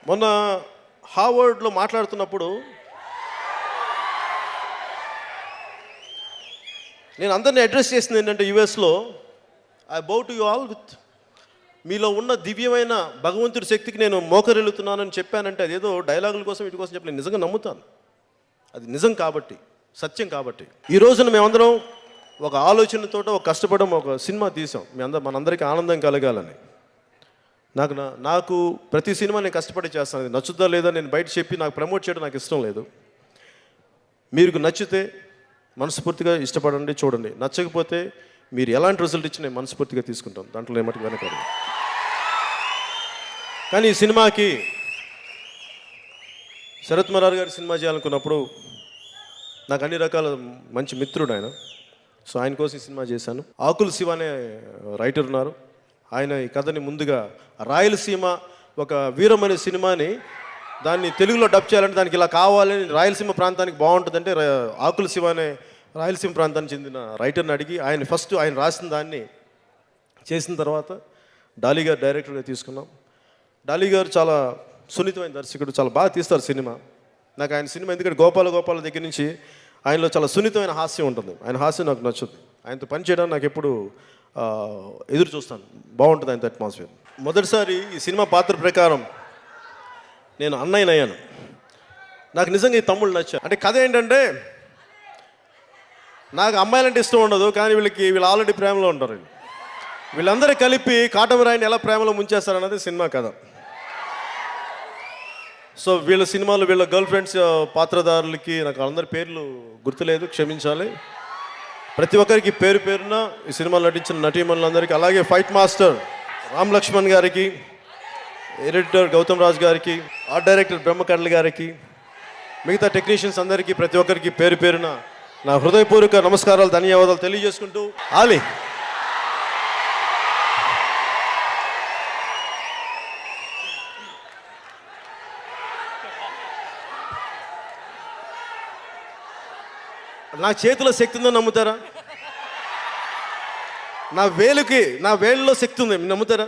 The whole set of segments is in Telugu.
మొన్న హార్వర్డ్లో మాట్లాడుతున్నప్పుడు నేను అందరినీ అడ్రస్ చేసింది ఏంటంటే, యుఎస్లో I bow to you all with, మీలో ఉన్న దివ్యమైన భగవంతుడి శక్తికి నేను మోకరిల్లుతున్నానని చెప్పానంటే అదేదో డైలాగుల కోసం వీటి కోసం చెప్పి నేను నిజంగా నమ్ముతాను. అది నిజం కాబట్టి, సత్యం కాబట్టి. ఈ రోజున మేమందరం ఒక ఆలోచనతో ఒక కష్టపడడం, ఒక సినిమా తీసాం మనందరికీ ఆనందం కలగాలని. నాకు ప్రతి సినిమా నేను కష్టపడి చేస్తాను. అది నచ్చుద్దా లేదా నేను బయట చెప్పి నాకు ప్రమోట్ చేయడం నాకు ఇష్టం లేదు. మీకు నచ్చితే మనస్ఫూర్తిగా ఇష్టపడండి, చూడండి. నచ్చకపోతే మీరు ఎలాంటి రిజల్ట్ ఇచ్చి నేను మనస్ఫూర్తిగా తీసుకుంటాను, దాంట్లో ఏమటికి వెనకాడు. కానీ ఈ సినిమాకి శరత్ మరార్ గారి సినిమా చేయాలనుకున్నప్పుడు నాకు అన్ని రకాల మంచి మిత్రుడు ఆయన. సో ఆయన కోసం ఈ సినిమా చేశాను. ఆకుల శివ అనే రైటర్ ఉన్నారు. ఆయన ఈ కథని ముందుగా రాయలసీమ ఒక వీరం అనే సినిమాని దాన్ని తెలుగులో డబ్ చేయాలంటే దానికి ఇలా కావాలని, రాయలసీమ ప్రాంతానికి బాగుంటుందంటే ఆకుల శివ అనే రాయలసీమ ప్రాంతానికి చెందిన రైటర్ని అడిగి ఆయన రాసిన దాన్ని చేసిన తర్వాత డాలీ గారు డైరెక్టర్గా తీసుకున్నాం. డాలీ గారు చాలా సున్నితమైన దర్శకుడు, చాలా బాగా తీస్తారు సినిమా. నాకు ఆయన సినిమా ఎందుకంటే గోపాల దగ్గర నుంచి ఆయనలో చాలా సున్నితమైన హాస్యం ఉంటుంది. ఆయన హాస్యం నాకు నచ్చుతుంది. ఆయనతో పనిచేయడానికి నాకు ఎప్పుడు ఎదురు చూస్తాను. బాగుంటుంది ఆయనతో అట్మాస్ఫియర్. మొదటిసారి ఈ సినిమా పాత్ర ప్రకారం నేను అన్నయ్యనయ్యాను. నాకు నిజంగా ఈ తమ్ముళ్ళు నచ్చారు. అంటే కథ ఏంటంటే, నాకు అమ్మాయిలంటే ఇష్టం ఉండదు, కానీ వీళ్ళు ఆల్రెడీ ప్రేమలో ఉంటారు. వీళ్ళందరూ కలిపి కాటమరాయిని ఎలా ప్రేమలో ముంచేస్తారన్నది సినిమా కథ. సో వీళ్ళ సినిమాలు వీళ్ళ గర్ల్ ఫ్రెండ్స్ పాత్రధారులకి నాకు అందరి పేర్లు గుర్తులేదు, క్షమించాలి. ప్రతి ఒక్కరికి పేరు పేరున ఈ సినిమాలో నటించిన నటీమణులందరికీ, అలాగే ఫైట్ మాస్టర్ రామ్ లక్ష్మణ్ గారికి, ఎడిటర్ గౌతమ్ రాజ్ గారికి, ఆర్ట్ డైరెక్టర్ బ్రహ్మకర్ల గారికి, మిగతా టెక్నీషియన్స్ అందరికీ ప్రతి ఒక్కరికి పేరు పేరున నా హృదయపూర్వక నమస్కారాలు, ధన్యవాదాలు తెలియజేసుకుంటూ, ఆలి నా చేతిలో శక్తి ఉందని నమ్ముతారా? నా వేళ్ళలో శక్తి ఉంది, నమ్ముతారా?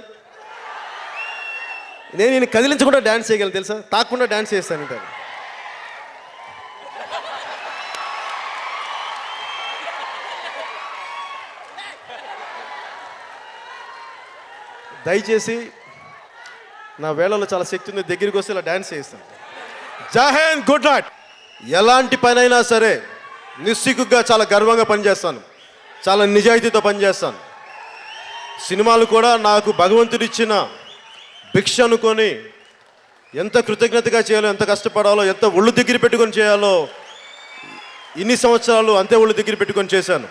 నేను కదిలించకుండా డ్యాన్స్ చేయగలను, తెలుసా? తాకుండా డ్యాన్స్ చేస్తాను. ఇంకా దయచేసి నా వేళలో చాలా శక్తి ఉంది, దగ్గరికి వస్తే ఇలా డ్యాన్స్ చేస్తాను. జై హింద్, గుడ్ నైట్. ఎలాంటి పనైనా సరే నిస్సిగ్గుగా చాలా గర్వంగా పనిచేస్తాను, చాలా నిజాయితీతో పనిచేస్తాను. సినిమాలు కూడా నాకు భగవంతుడిచ్చిన భిక్ష అనుకొని ఎంత కృతజ్ఞతగా చేయాలో, ఎంత కష్టపడాలో, ఎంత ఒళ్ళు దగ్గర పెట్టుకొని చేయాలో ఇన్ని సంవత్సరాలు అంతే ఒళ్ళు దగ్గర పెట్టుకొని చేశాను.